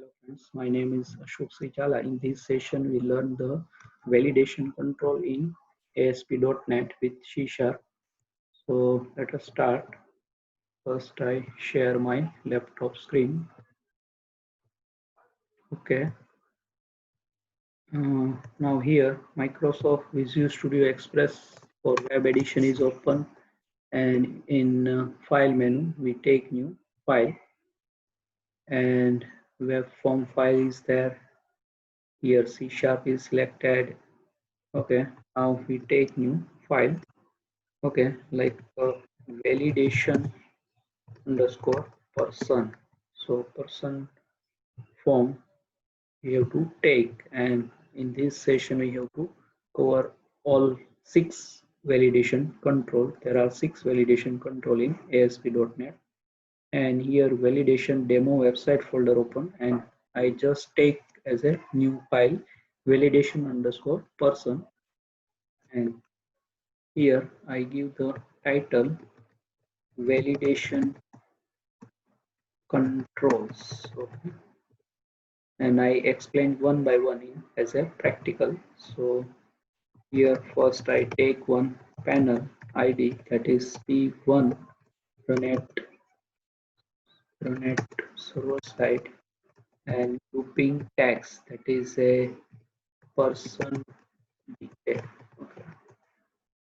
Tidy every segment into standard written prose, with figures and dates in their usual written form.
Hello friends, my name is Ashok Sichala. In this session, we learn the validation control in ASP.NET with C Sharp. So let us start. First, I share my laptop screen. Okay. Now here, Microsoft Visual Studio Express for Web Edition is open, and in File menu, we take new file, and web form file is there. Here C Sharp is selected. Okay, now we take new file. Okay, like validation underscore person. So person form we have to take, and in this session we have to cover all six validation control. There are six validation control in ASP.NET, and here validation demo website folder open, and I just take as a new file validation underscore person, and here I give the title validation controls. Okay. And I explained one by one in as a practical. So here first I take one panel ID, that is P1 Runet server side, and looping tags, that is a person detail. Okay.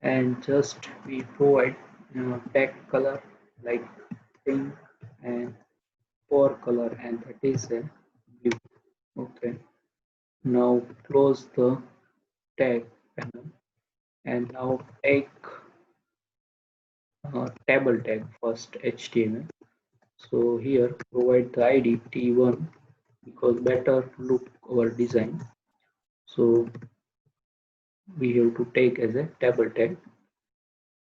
And just we provide tag color like pink and for color, and that is a blue. Okay, now close the tag panel, and now take table tag first HTML. So here provide the ID T1 because better look our design. So we have to take as a table tag.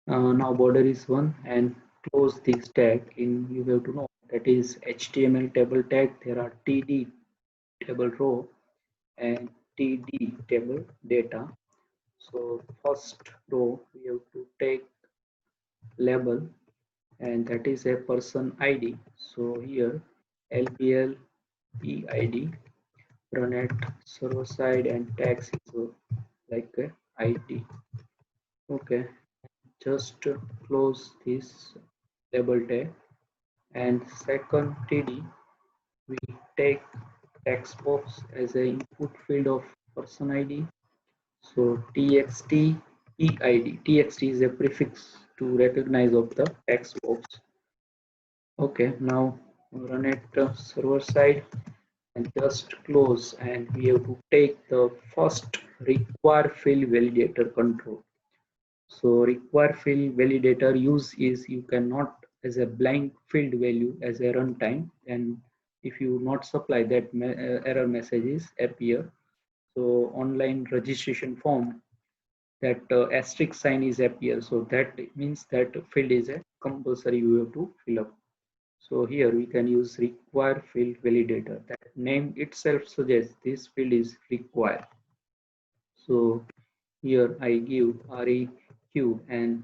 Now border is 1, and close this tag in, you have to know that is HTML table tag. There are TD table row and TD table data. So first row we have to take label, and that is a person ID. So here LPL EID run at server side, and tags is like a ID. Okay, just close this label tag, and second TD we take text box as a input field of person ID. So txt EID, txt is a prefix to recognize of the text box. Okay, now run at the server side and just close, and we have to take the first require field validator control. So require field validator use is, you cannot as a blank field value as a runtime, and if you not supply that error messages appear. So online registration form, that asterisk sign is appear, so that means that field is a compulsory you have to fill up. So here we can use require field validator. That name itself suggests this field is required. So here I give REQ and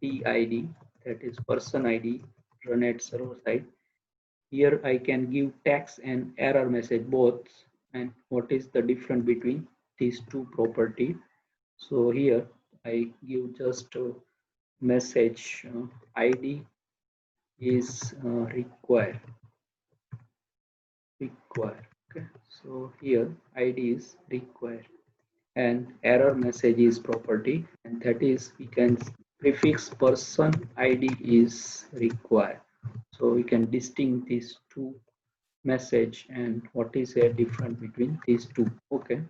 PID, that is person ID, run at server side. Here I can give tags and error message both, and what is the difference between these two property. So here I give just message ID is require. Okay, so here ID is required, and error message is property, and that is we can prefix person ID is required. So we can distinguish these two message, and what is a difference between these two. Okay,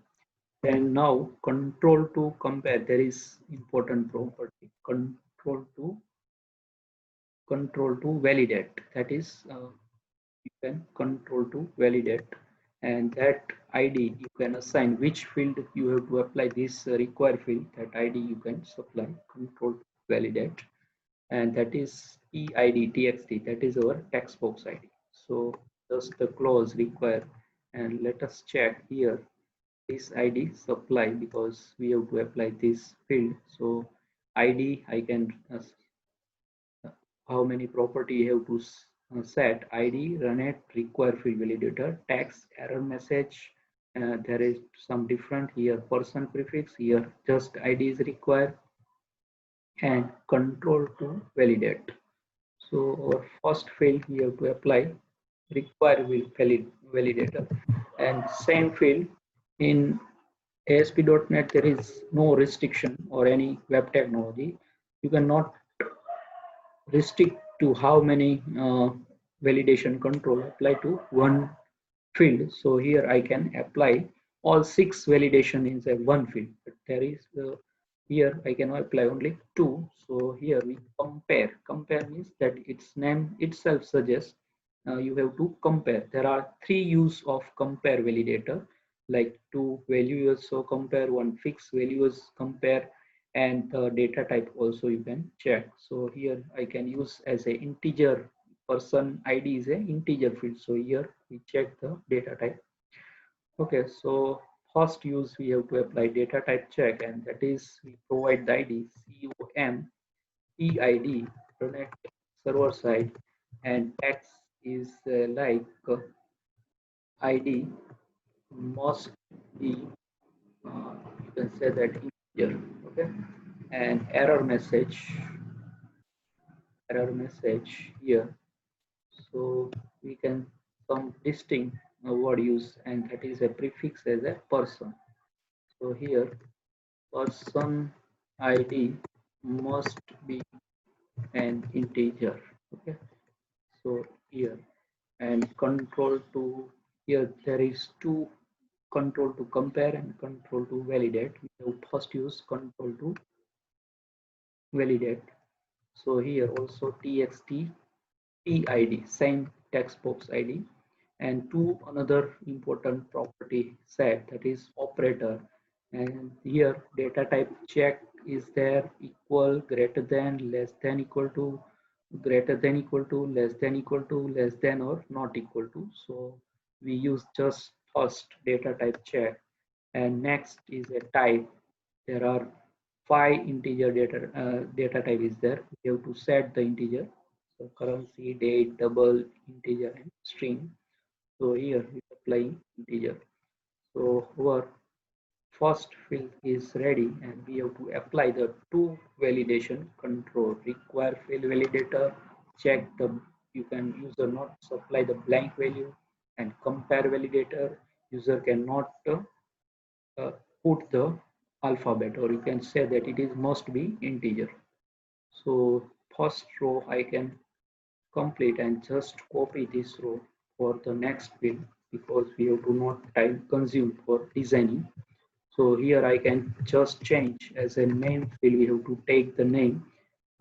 and now control to compare, there is important property control to validate, that is you can control to validate, and that ID you can assign which field you have to apply this required field, that ID you can supply control to validate, and that is EID txt, that is our text box ID. So just the clause require, and let us check here this ID supply because we have to apply this field. So ID I can how many property you have to set id run at require field validator text error message. There is some different here, person prefix, here just id is required, and control to validate. So our first field we have to apply require validator, and same field in ASP.NET there is no restriction or any web technology. You cannot restrict to how many validation control apply to one field. So here I can apply all 6 validation inside one field, but there is here I can apply only 2. So here we compare means that its name itself suggests you have to compare. There are 3 use of compare validator, like 2 values so compare, 1 fixed values compare, and the data type also you can check. So here I can use as a integer, person id is a integer field, so here we check the data type. Okay, so first use we have to apply data type check, and that is we provide the id com eid connect server side, and x is like id must be you can say that integer. Okay, and error message here. So we can some distinct word use, and that is a prefix as a person. So here person id must be an integer. Okay, so here, and control to, here there is two, control to compare and control to validate. We have first use control to validate. So here also txt PID, same text box ID, and two another important property set, that is operator. And here data type check is there, equal, greater than, less than, equal to, greater than, equal to, less than, equal to, less than, or not equal to. So we use just first data type check, and next is a type. There are 5 integer data type is there. We have to set the integer. So currency, date, double, integer, and string. So here we apply integer. So our first field is ready, and we have to apply the two validation control. Require field validator, check the, you can user not supply the blank value, and compare validator, user cannot put the alphabet, or you can say that it is must be integer. So first row I can complete and just copy this row for the next field, because we have to not time consume for designing. So here I can just change as a name field, we have to take the name,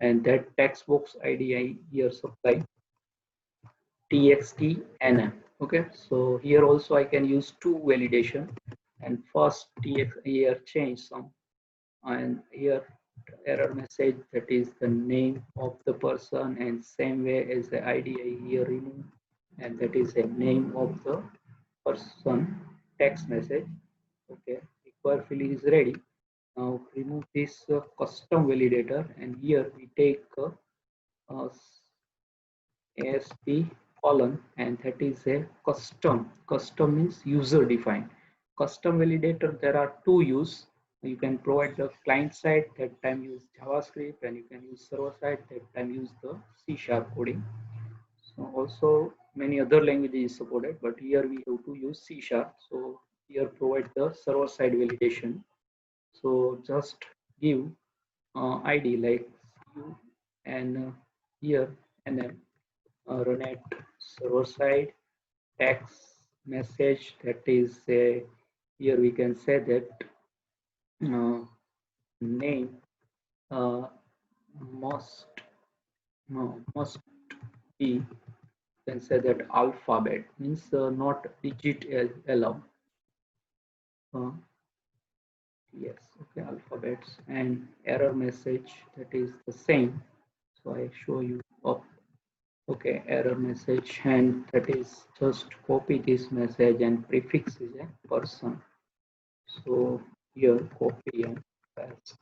and that text box id I here supply txt nm. Okay, so here also I can use two validation, and first tx here change some, and here error message, that is the name of the person, and same way as the id I here remove, and that is the name of the person text message. Okay, require field is ready. Now remove this custom validator, and here we take uh, ASP colon, and that is a custom means user defined. Custom validator, there are two use. You can provide the client side, that time use JavaScript, and you can use server side, that time use the C# coding. So also many other languages is supported, but here we have to use C#. So here provide the server side validation. So just give id like you, and here, and then run at server side text message, that is here we can say that name uh, must must be, you can say that alphabet means not digit allowed. uh, yes, okay, alphabets, and error message, that is the same. So I show you up. Okay, error message, and that is just copy this message, and prefix is a person. So here copy and paste.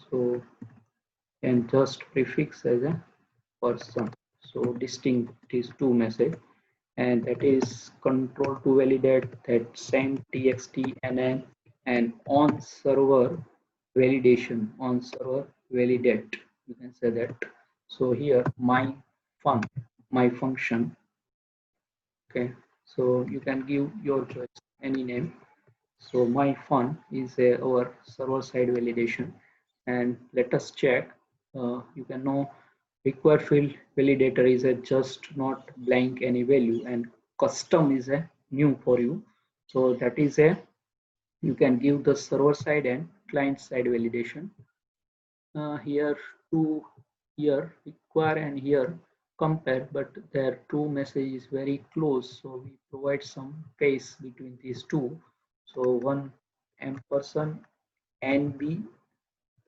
So, and just prefix as a person. so distinct these two message, and that is control to validate that send txt nn and on server validate, you can say that. So here my function, okay, so you can give your choice any name. So my fun is our server side validation, and let us check. You can know required field validator is a just not blank any value, and custom is a new for you. So that is a, you can give the server side and client side validation. Here two, here require and here compare, but their two message is very close, so we provide some space between these two. So one ampersand nb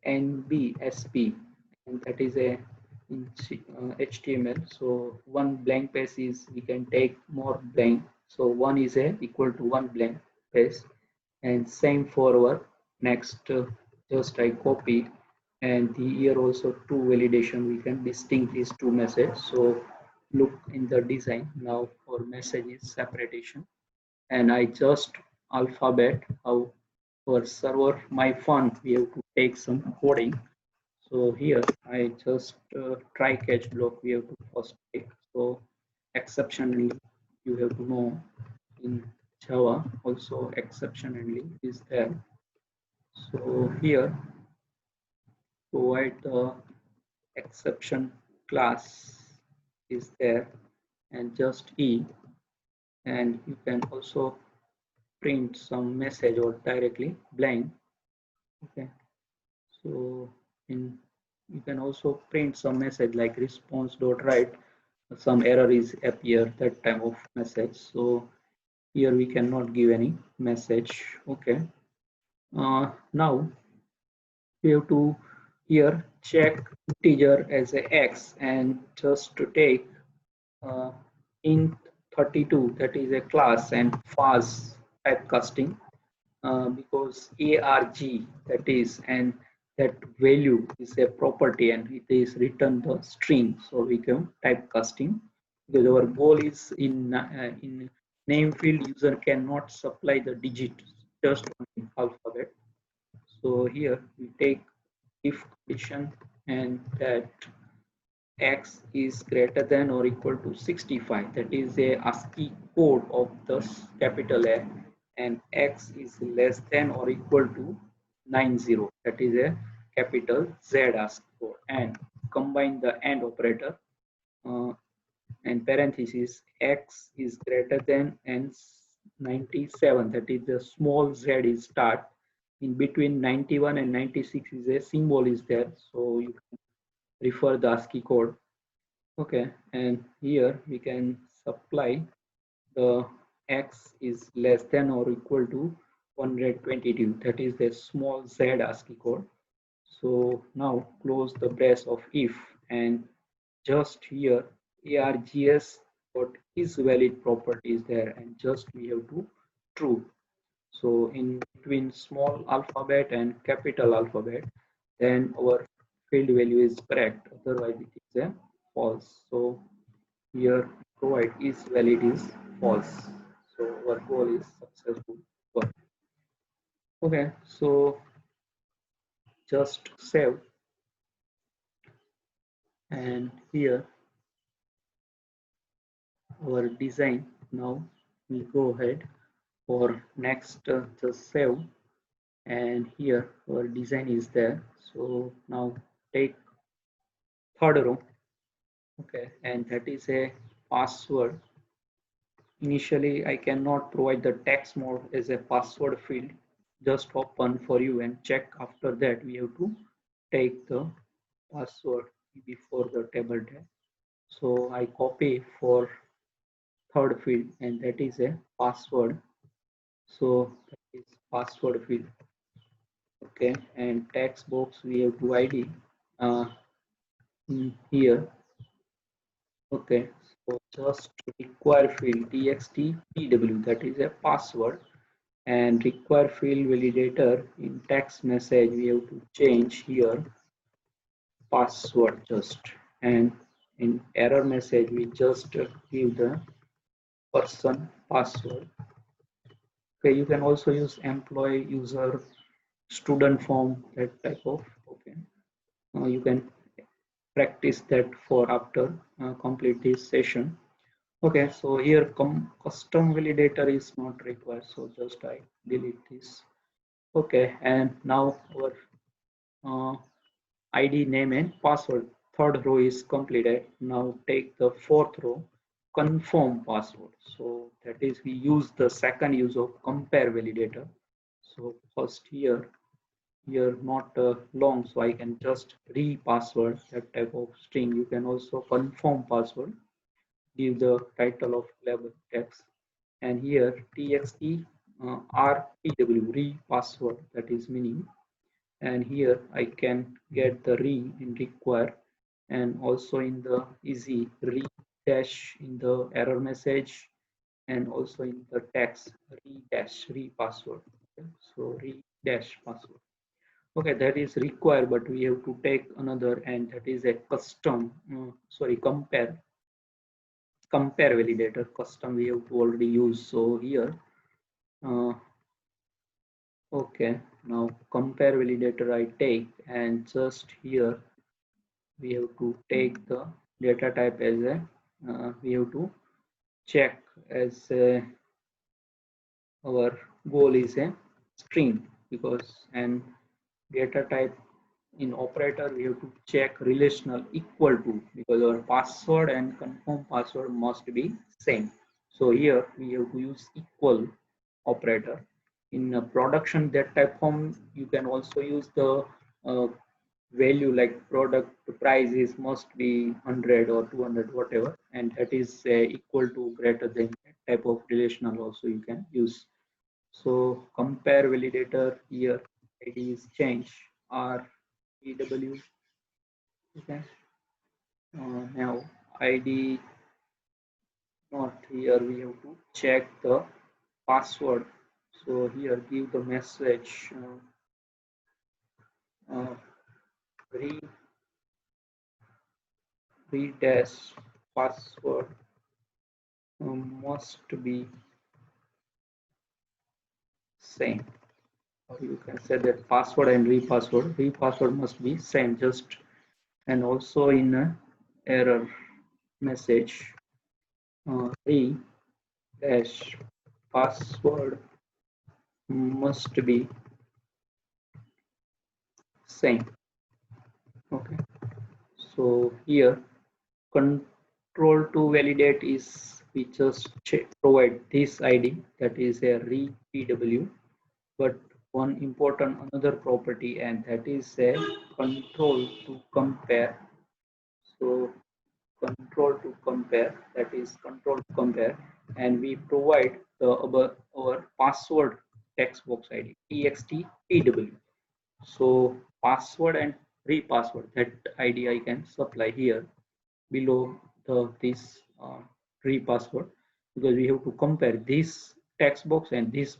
nbsp, and that is a in html. So one blank space is, we can take more blank, so one is a equal to one blank space, and same for our next. Just I copy, and the here also two validation, we can distinct these two messages. So look in the design now for messages separation, and I just alphabet how for server my font we have to take some coding. So here I just try catch block we have to first take. So exception you have to know in Java also exception handling is there. So here provide the exception class is there, and just E, and you can also print some message or directly blank. Okay, so in, you can also print some message like response dot write, some error is appear that time of message. So here we cannot give any message. Okay, now we have to here check integer as a x, and just to take uh, int 32, that is a class, and fast typecasting, because arg, that is, and that value is a property and it is written the string, so we can typecasting, because our goal is in name field user cannot supply the digit, just only alphabet. So here we take if condition, and that x is greater than or equal to 65, that is a ASCII code of the capital A, and x is less than or equal to 90, that is a capital Z ASCII code, and combine the AND operator, uh, and parenthesis x is greater than and 97, that is the small z is start, in between 91 and 96 is a symbol is there, so you can refer the ASCII code. Okay, and here we can supply the x is less than or equal to 122, that is the small z ASCII code. So now close the brace of if, and just here args dot is valid property is there, and just we have to true. So in between small alphabet and capital alphabet, then our field value is correct, otherwise it is a false. So here provide is valid is false. So our goal is successful. Okay, so just save, and here our design. Now we go ahead for next, just save, and here our design is there. So now take third row. Okay, and that is a password. Initially I cannot provide the text mode as a password field, just open for you and check. After that we have to take the password before the table tag. So I copy for third field, and that is a password. So that is password field. Okay, and text box we have to id here. Okay, so just require field txt pw, that is a password, and require field validator in text message we have to change here password just, and in error message we just give the person password. Okay, you can also use employee, user, student form, that type of. Okay, you can practice that for after complete this session. Okay, so here custom validator is not required, so just I delete this. Okay, and now our uh, ID, name and password. Third row is completed. Now take the fourth row, confirm password. So that is we use the second use of compare validator. So first here not long, so I can just re-password that type of string. You can also confirm password, give the title of label text, and here txt rpw re-password, that is meaning, and here I can get the re in require, and also in the easy re dash in the error message, and also in the text re dash re password. Okay, so re dash password. Okay, that is required, but we have to take another, and that is a custom sorry, compare validator. Custom we have to already use. So here uh, okay, now compare validator I take, and just here we have to take the data type as a we have to check as our goal is a string, because and data type in operator we have to check relational equal to, because our password and confirm password must be same. So here we have to use equal operator. In a production that type form you can also use the uh, value like product price is must be 100 or 200 whatever, and that is equal to greater than that type of relational also you can use. So compare validator here id is change r ew. Okay, now id not, here we have to check the password. So here give the message uh, re redash password must be same, or you can say that password and repassword must be same, just. And also in a error message re dash password must be same. Okay, so here control to validate is we just provide this id, that is a re pw, but one important another property, and that is a control to compare. So control to compare, that is control to compare, and we provide the our password text box id txt pw. So password and repassword, that id I can supply here below the this repassword, because we have to compare this text box and this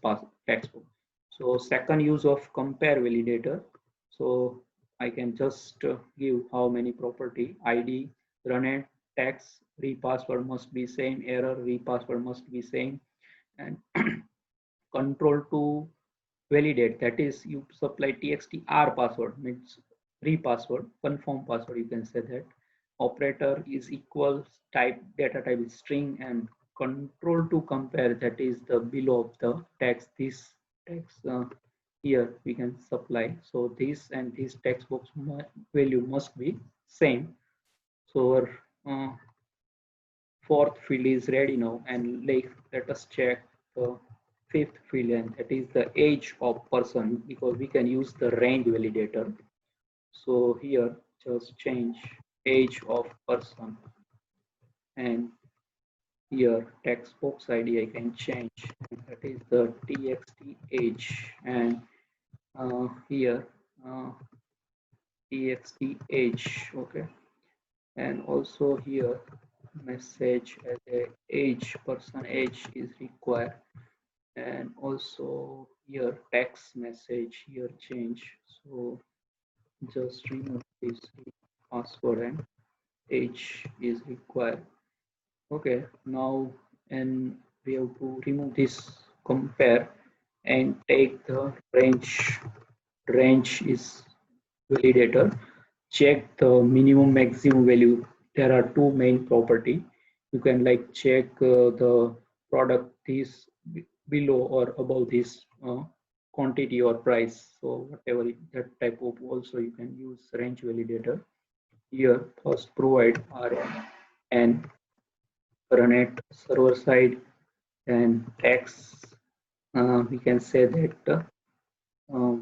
text box. So second use of compare validator. So I can just give how many property id running text repassword must be same, error repassword must be same, and control to validate, that is you supply txt r password means repassword, confirm password you can say that. Operator is equal, type data type is string, and control to compare, that is the below of the text, this text here we can supply. So this and this text box value must be same. So our fourth field is ready now, and let us check the fifth field, and that is the age of person, because we can use the range validator. So here just change age of person, and here text box id I can change, and that is the txt age, and here uh, txt age. Okay, and also here message as a age, person age is required, and also here text message here change. So just remove this password and age is required. Okay, now and we have to remove this compare and take the range is validator. Check the minimum maximum value. There are two main property. You can like check the product is below or above this quantity or price. So whatever that type of, also you can use range validator. Here first provide RM and run it server side and tax. We can say that uh,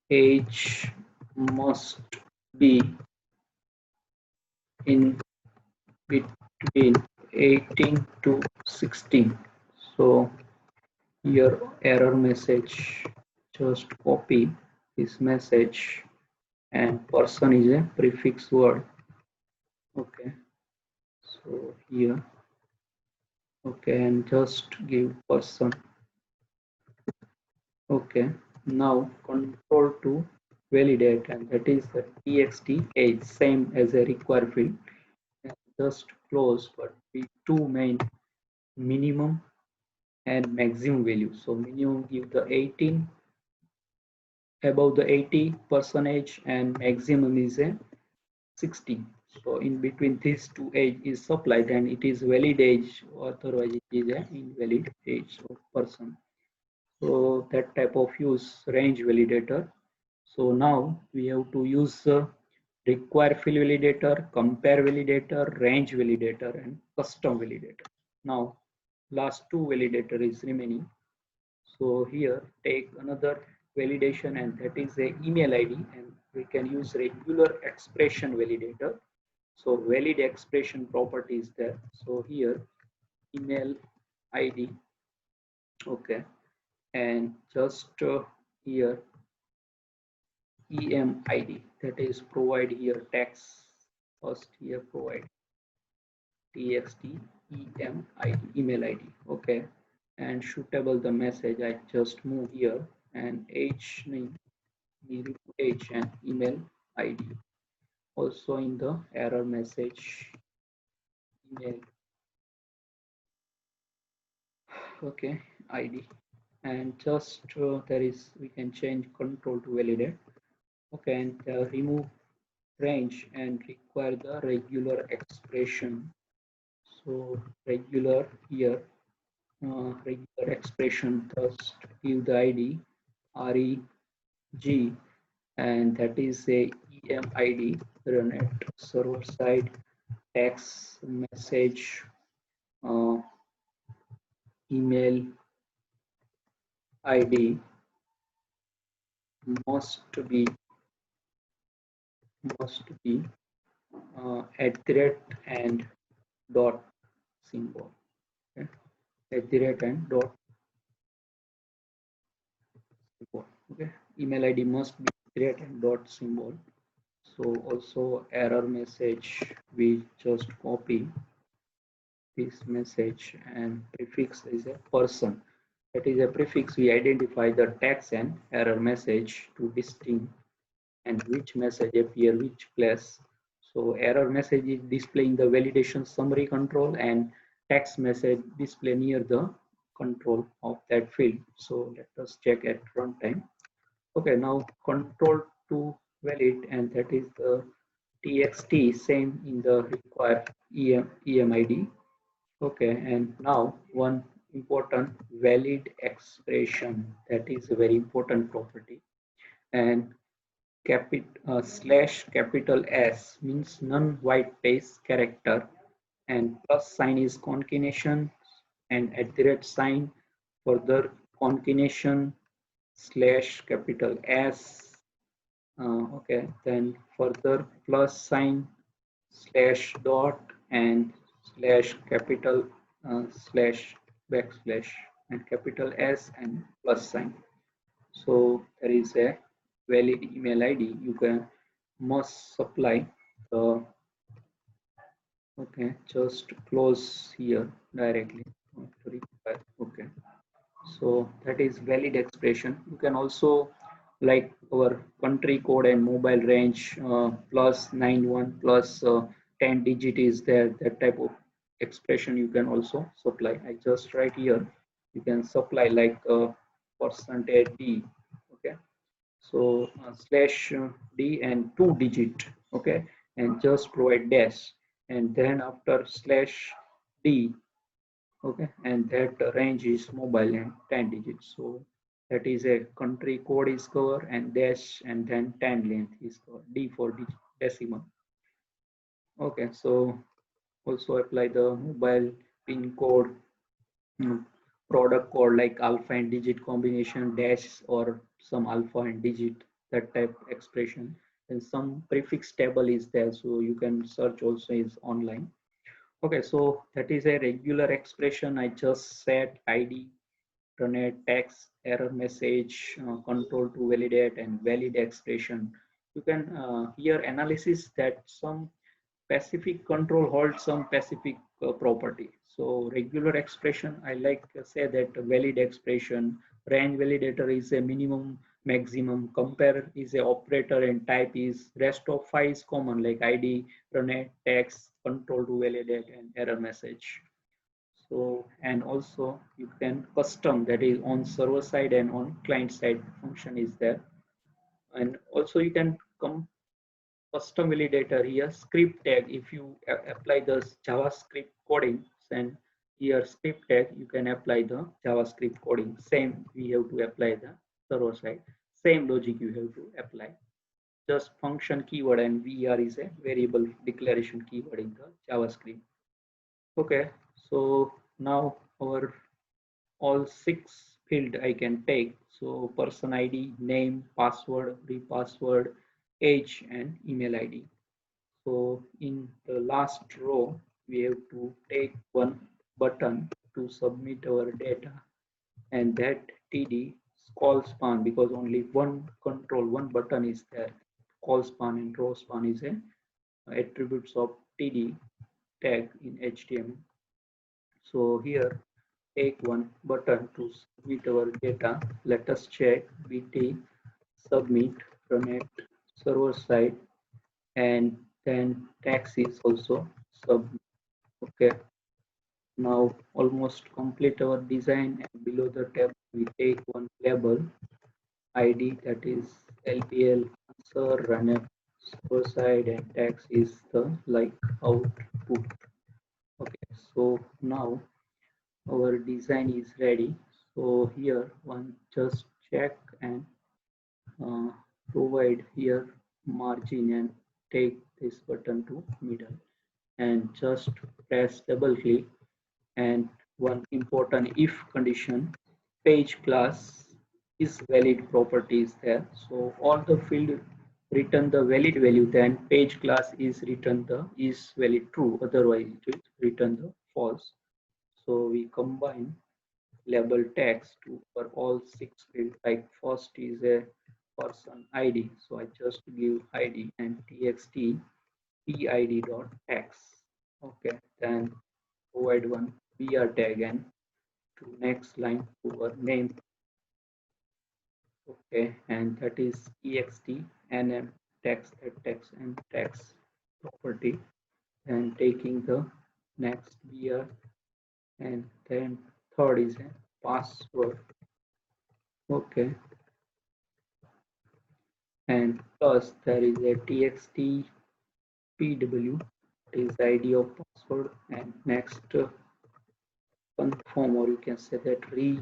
age must be in between 18 to 16. So here error message, just copy this message, and person is a prefix word. Okay, so here, okay, and just give person. Okay, now control to validate, and that is the txt age, same as a required field. And just close, but the two main minimum and maximum value. So minimum give the 18, above the 80 percentage, and maximum is a 60. So in between these two age is supplied, and it is valid age, otherwise it is an invalid age of person. So that type of use range validator. So now we have to use require field validator, compare validator, range validator, and custom validator. Now last two validator is remaining. So here take another validation, and that is a email ID, and we can use regular expression validator. So valid expression property is there. So here email ID, okay, and just here EMID, that is provide here text, first here provide txt EMID, email ID, okay, and shootable the message I just move here, and age name, age and email ID. Also in the error message email, okay, ID, and just there is, we can change control to validate, okay, and remove range and require the regular expression. So regular here, regular expression, just give the ID reg, and that is a EMID, run at server side, text message, uh, email ID must be at the rate and dot symbol, okay? At the rate and dot symbol, okay? Email ID must be at the rate and dot symbol. So also error message, we just copy this message, and prefix is a person. That is a prefix, we identify the text and error message to distinct and which message appear which place. So error message is displaying the validation summary control, and text message display near the control of that field. So let us check at runtime. Okay, now control to valid, and that is the txt, same in the required EMID. Okay, and now one important valid expression, that is a very important property, and slash capital S means non-white space character, and plus sign is concatenation, and at the rate sign further concatenation slash capital S, okay, then further plus sign slash dot and slash capital slash backslash and capital S and plus sign. So there is a valid email ID. You can must supply the, okay, just close here directly. Okay, so that is valid expression. You can also like our country code and mobile range plus 91 plus 10 digit is there, that type of expression you can also supply. I just write here, you can supply like percentage d. Okay, so slash d and 2 digit. Okay, and just provide dash, and then after slash d. Okay, and that range is mobile and 10 digits. So that is a country code is cover, and dash, and then 10 length is cover, d for decimal. Okay, so also apply the mobile pin code, mm, product code like alpha and digit combination dash or some alpha and digit, that type expression. And some prefix table is there, so you can search also is online. Okay, so that is a regular expression. I just set ID, terminate text, error message, control to validate, and valid expression. You can here analysis that some specific control holds some specific property. So regular expression, I like say that valid expression, range validator is a minimum, maximum, compare is a operator, and type is rest of five is common like ID, terminate, text, control to validate, and error message. So, and also you can custom, that is on server side and on client side function is there. And also you can come custom validator here, script tag. If you apply the JavaScript coding, then here script tag, you can apply the JavaScript coding. Same we have to apply the server side. Same logic you have to apply. Just function keyword, and var is a variable declaration keyword in the JavaScript. Okay, so now our all six field I can take. So person ID, name, password, repassword, age, and email ID. So in the last row, we have to take one button to submit our data, and that TD call span, because only one control, one button is there. Call span and row span is a attributes of TD tag in HTML. So here take one button to submit our data. Let us check BT submit connect server side, and then tax is also sub. Okay, now almost complete our design, and below the tab we take one label ID, that is LPL answer, run a server side, and tax is the like output. Okay, so now our design is ready. So here one just check and uh, provide here margin, and take this button to middle, and just press double click, and one important if condition, page class is valid property is there. So all the field return the valid value, then page class is return the is valid true, otherwise it will return the false. So we combine label text to for all six fields. Like first is a person ID, so I just give ID and txt pid dot text. Okay, then provide one br tag, and to next line to our name. Okay, and that is ext nm text, text and text property, and taking the next br, and then third is a password. Okay, and plus there is a txt pw, is id of password, and next confirm, or you can say that re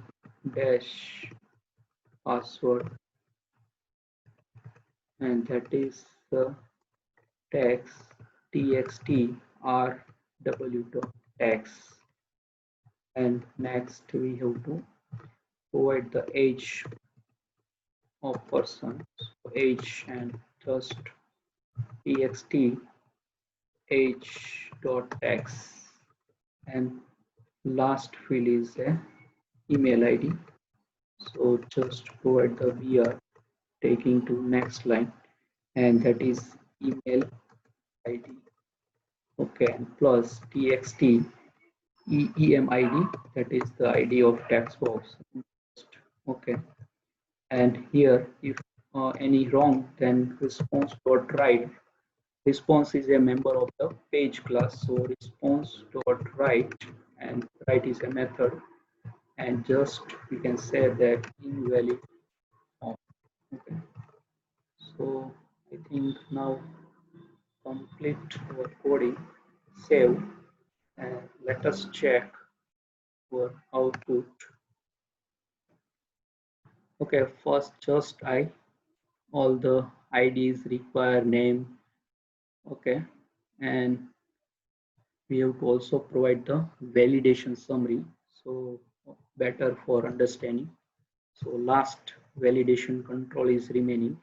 dash password, and that is the text txt rw dot text. And next we have to provide the age of person, so age, and just txt age dot text, and last field is a email id. So just provide the br, taking to next line, and that is email id. Okay, and plus txt EEMID, that is the ID of text box. Okay, and here if any wrong, then response dot write response is a member of the page class. So response dot write, and write is a method, and just we can say that invalid form. Okay. So I think now complete our coding, save, and let us check our output. Okay, first just all the IDs require name. Okay, and we have to also provide the validation summary, so better for understanding. So last validation control is remaining.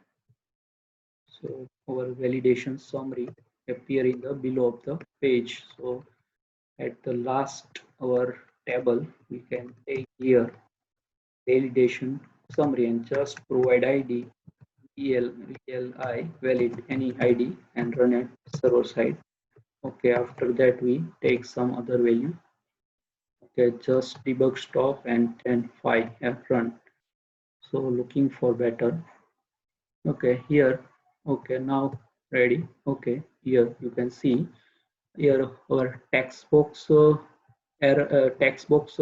So our validation summary appear in the below of the page. So at the last our table we can take here validation summary and just provide ID ELI valid any ID and run it server side. Okay, after that we take some other value. Okay, just debug stop and then file run. So looking for better. Okay, here. Okay, now ready. Okay, here you can see here our text box text box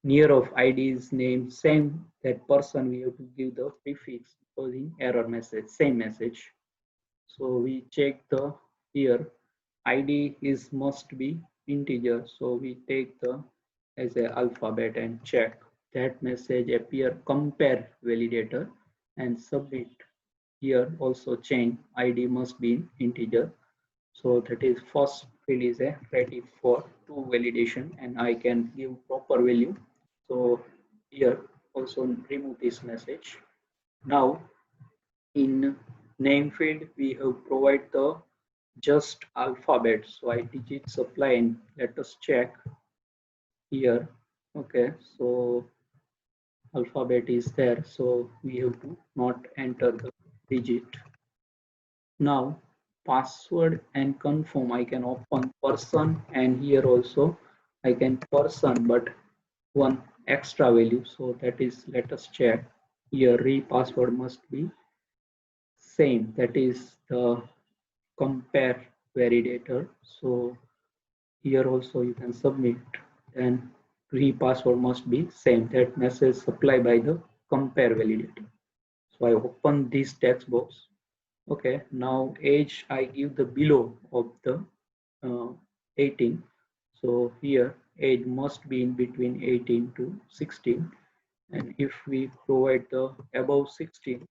near of ID's name same that person we have to give the prefix causing error message same message. So we check the here ID is must be integer, so we take the as a alphabet and check that message appear compare validator and submit. Here also change ID must be integer, so that is first field is a ready for two validation and I can give proper value. So here also remove this message. Now in name field we have provide the just alphabet, so I digit supply and let us check here. Okay, so alphabet is there, so we have to not enter the digit. Now password and confirm I can open person, and here also I can person but one extra value, so that is let us check here re password must be same, that is the compare validator. So here also you can submit and re password must be same, that message supplied by the compare validator. So I open this text box. Okay, now age I give the below of the 18. So here age must be in between 18 to 16, and if we provide the above 16,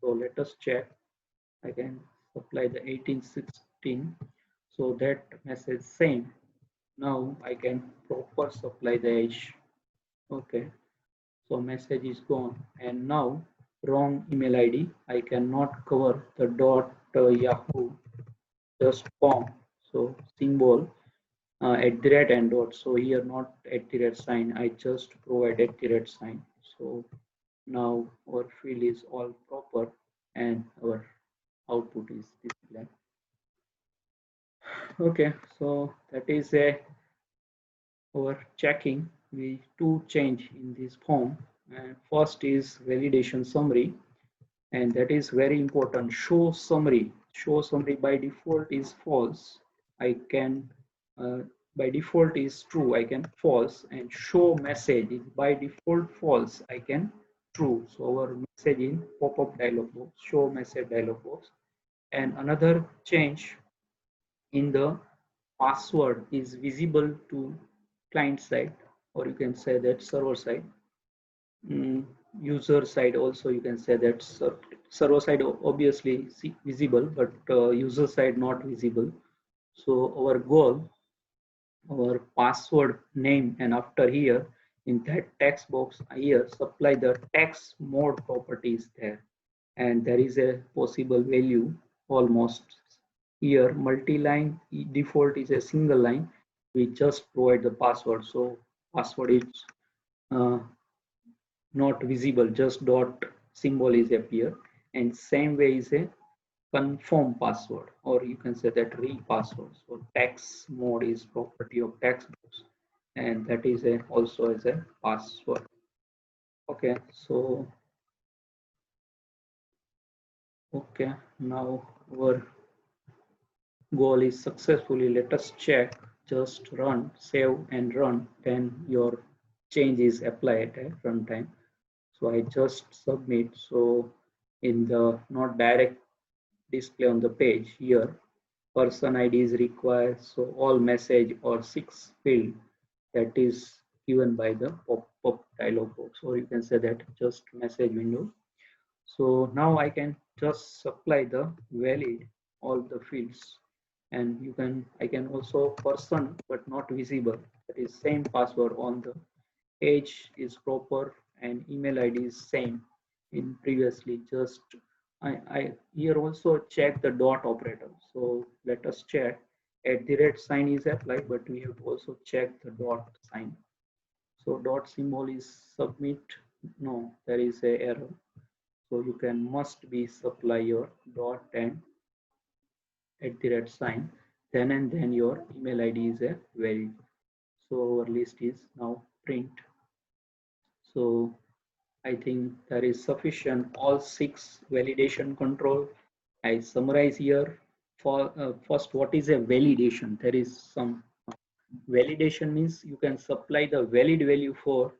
so let us check. I can supply the 18 16, so that message same. Now I can proper supply the age. Okay, so message is gone, and now wrong email ID I cannot cover the dot yahoo, just com, so symbol at the rate and dot, so here not at the rate sign, I just provide at the rate sign. So now our field is all proper and our output is displayed. Okay, so that is a our checking. We two change in this form, and first is validation summary, and that is very important. Show summary by default is false, I can uh, by default is true, I can false, and show message is by default false, I can true. So our message in pop-up dialog box, show message dialog box. And another change in the password is visible to client side, or you can say that server side. mm, User side also you can say that server side obviously visible, but user side not visible. So our goal, our password name, and after here in that text box here supply the text mode properties there, and there is a possible value almost. Here multi-line default is a single line, we just provide the password, so password is uh, not visible, just dot symbol is appear. And same way is a confirm password, or you can say that re password. So text mode is property of text box, and that is a also as a password. Okay, so okay, now our goal is successfully. Let us check. Just run, save and run. Then your change is applied at runtime. So I just submit. So in the not direct display on the page here, person ID is required. So all message or 6 field that is given by the pop-up dialog box, or you can say that just message window. So now I can just supply the valid all the fields, and I can also person but not visible, that is same password on the age is proper and email ID is same in previously. Just I here also check the dot operator. So let us check. At the rate sign is applied, but we have to also check the dot sign. So dot symbol is submit. No, there is a error. So you can must be supply your dot and at the rate sign. Then and then your email ID is a valid. So our list is now print. So I think there is sufficient all 6 validation control. I summarize here. For first, what is a validation? There is some validation means you can supply the valid value for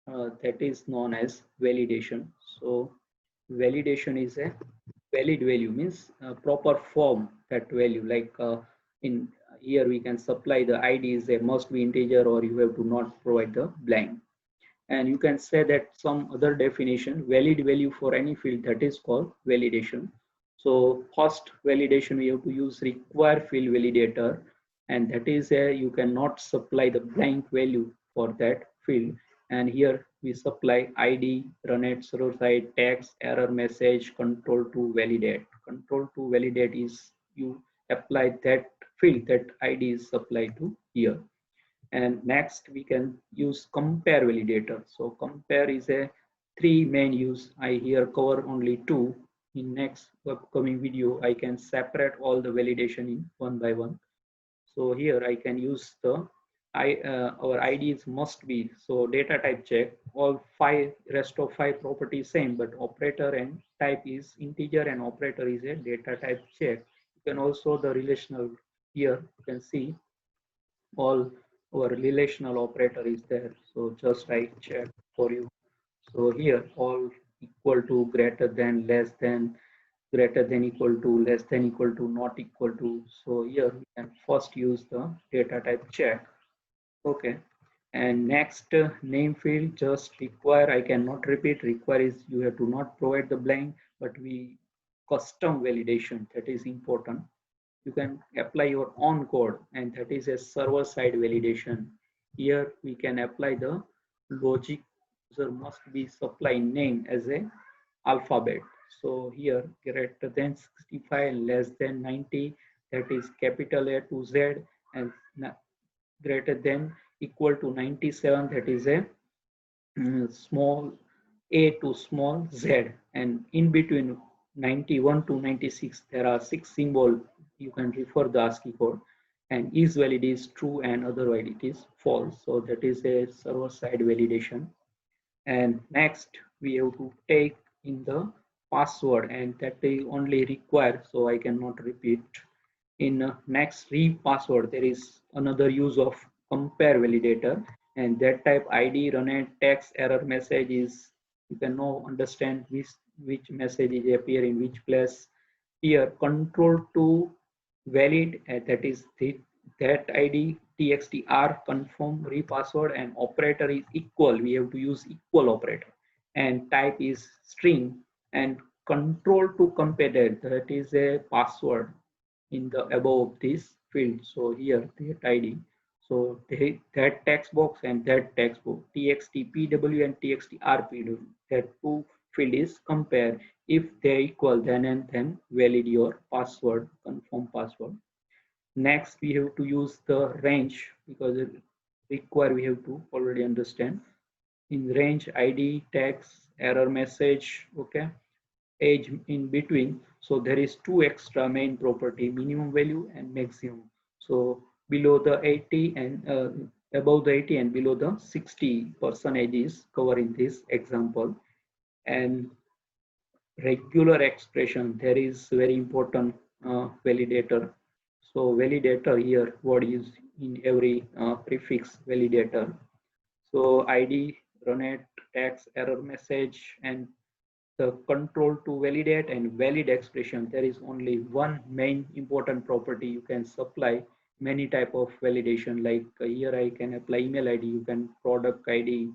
that is known as validation. So validation is a valid value means proper form that value, like in here we can supply the ID is a must be integer, or you have to not provide the blank. And you can say that some other definition valid value for any field, that is called validation. So first validation we have to use require field validator, and that is a you cannot supply the blank value for that field. And here we supply id, run at server side, text, error message, control to validate. Control to validate is you apply that field that id is supplied to here. And next we can use compare validator. So compare is a 3 main use. I here cover only 2. In next upcoming video I can separate all the validation in one by one. So here I can use the our IDs must be, so data type check all 5 rest of 5 properties same, but operator and type is integer and operator is a data type check. You can also the relational, here you can see all our relational operator is there. So just I check for you. So here all equal to, greater than, less than, greater than equal to, less than equal to, not equal to. So here we can first use the data type check. Okay. And next name field just require, I cannot repeat, require is you have to not provide the blank, but we custom validation, that is important. You can apply your own code, and that is a server side validation. Here we can apply the logic. User must be supply name as a alphabet. So here greater than 65, less than 90, that is capital A to Z, and greater than equal to 97, that is a small a to small z, and in between 91 to 96 there are 6 symbol. You can refer the ASCII code, and is valid is true and otherwise it is false. So that is a server side validation. And next we have to take in the password, and that they only require, so I cannot repeat. In next re password there is another use of compare validator, and that type id, run and text, error message is you can now understand which message is appear in which place. Here control to valid, that is that id txtr confirm repassword, and operator is equal, we have to use equal operator, and type is string, and control to compare, that is a password in the above this field. So here that id, so that text box and that text box txt pw and txt rpw, that two field is compare. If they equal, then and then valid your password, confirm password. Next we have to use the range, because it require we have to already understand. In range id, text, error message, okay, age in between. So there is two extra main property, minimum value and maximum. So below the 80 and above the 80 and below the 60 percentage is covered in this example. And regular expression, there is very important validator. So validator here, what is in every prefix validator. So ID, runit, text, error message, and the control to validate and valid expression. There is only one main important property. You can supply many type of validation, like here I can apply email ID, you can product ID,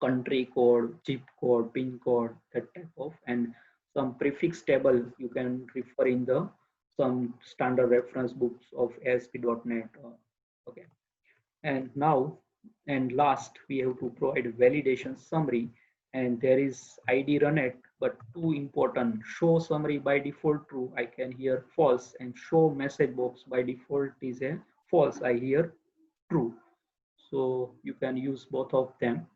country code, zip code, pin code, that type of, and some prefix table you can refer in the some standard reference books of ASP.NET. Okay, and now and last we have to provide validation summary, and there is ID runit, but two important: show summary by default true, I can hear false, and show message box by default is a false, I hear true. So you can use both of them.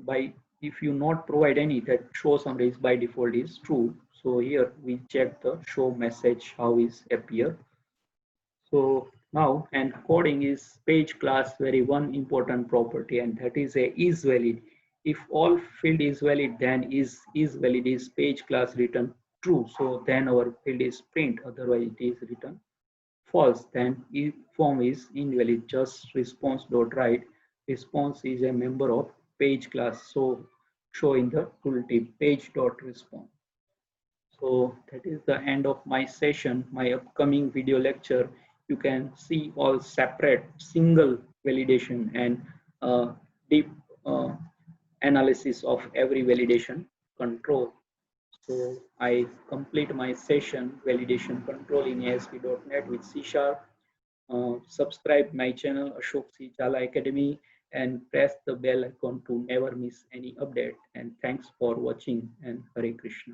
By if you not provide any, that show summary is by default is true. So here we check the show message how is appear. So now, and coding is page class very one important property, and that is a is valid. If all field is valid, then is valid is page class written true. So then our field is print, otherwise it is written false. Then if form is invalid, just response dot write. Response is a member of page class. So show in the tooltip page dot response. So that is the end of my session. My upcoming video lecture, you can see all separate single validation and deep analysis of every validation control. So I complete my session validation control in ASP.NET with C#. Subscribe my channel Ashok C. Jala Academy and press the bell icon to never miss any update. And thanks for watching, and Hare Krishna.